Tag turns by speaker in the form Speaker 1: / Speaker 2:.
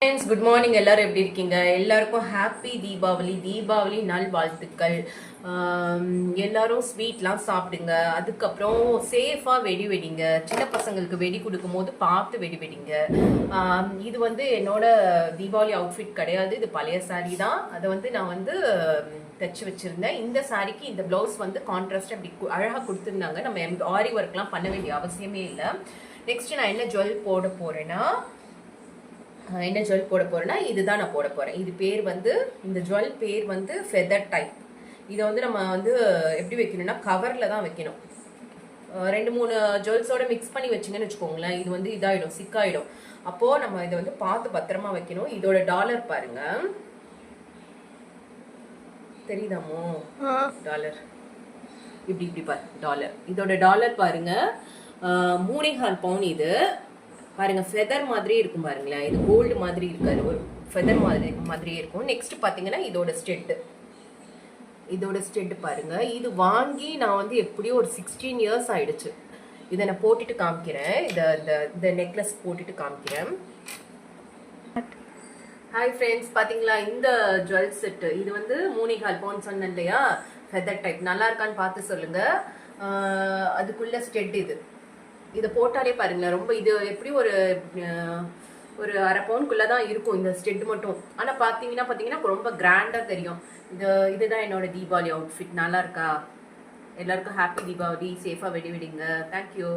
Speaker 1: Friends, good morning. எல்லாரும் எப்படி இருக்கீங்க? எல்லாருக்கும் ஹாப்பி தீபாவளி நாள் வாழ்த்துக்கள். எல்லாரும் ஸ்வீட்லாம் சாப்பிடுங்க. அதுக்கப்புறம் சேஃபா வெடி வெடிங்க. சின்ன பசங்களுக்கு வெடி கொடுக்கும் போது பார்த்து வெடி வெடிங்க. இது வந்து என்னோட தீபாவளி அவுட்ஃபிட் கிடையாது, இது பழைய சாரீ தான். அதை வந்து நான் தைச்சு வச்சிருந்தேன். இந்த சாரிக்கு இந்த பிளவுஸ் கான்ட்ராஸ்ட் அப்படி அழகா கொடுத்துருந்தாங்க. நம்ம ஆரி ஒர்க்லாம் பண்ண வேண்டிய அவசியமே இல்லை. நெக்ஸ்ட் நான் என்ன ஜுவல் போட போறேன்னா இதுதான் நான் போட போறேன். இது பேர் இந்த ஜுவல் பேர் ஃபெதர் டைப். இதை நம்ம எப்படி வைக்கணும்னா கவர்ல தான் வைக்கணும். 2-3 ஜுவல்ஸோட மிக்ஸ் பண்ணி வச்சிங்கன்னு வச்சுக்கோங்களேன், இது இதாயிடும், சிக்காயிடும். அப்போ நம்ம இதை பார்த்து பத்திரமா வைக்கணும். இதோட டாலர் பாருங்க, தெரியுதாமோ? டாலர் இப்படி பாரு, டாலர். இதோட டாலர் பாருங்க, 3.25 பவுன். இது பாருங்க, ஃபெதர் மாதிரி இருக்கும் பாருங்களேன். இது கோல்டு மாதிரி இருக்காது, ஒரு ஃபெதர் மாதிரியே இருக்கும். நெக்ஸ்ட் பாத்தீங்கன்னா இதோட ஸ்டெட் பாருங்க. இது வாங்கி நான் எப்படியும் ஒரு 16 இயர்ஸ் ஆயிடுச்சு. இதை நான் போட்டுட்டு காமிக்கிறேன். இந்த நெக்லஸ் போட்டுட்டு காமிக்கிறேன். ஹாய் ஃப்ரெண்ட்ஸ், பாத்தீங்களா இந்த ஜுவல் செட்? இது 3.25 பவுன் சொன்னேன் இல்லையா, ஃபெதர் டைப். நல்லா இருக்கான்னு பார்த்து சொல்லுங்க. அதுக்குள்ள ஸ்டெட் இதை போட்டாலே பாருங்களேன், ரொம்ப இது எப்படி ஒரு 1/2 பவுனுக்குள்ளதான் இருக்கும் இந்த ஸ்டெட் மட்டும். ஆனா பாத்தீங்கன்னா ரொம்ப கிராண்டா தெரியும். இதுதான் என்னோட தீபாவளி அவுட்ஃபிட். நல்லா இருக்கா? எல்லாருக்கும் ஹாப்பி தீபாவளி. சேஃபா வெடி வெடிங்க. தேங்க்யூ.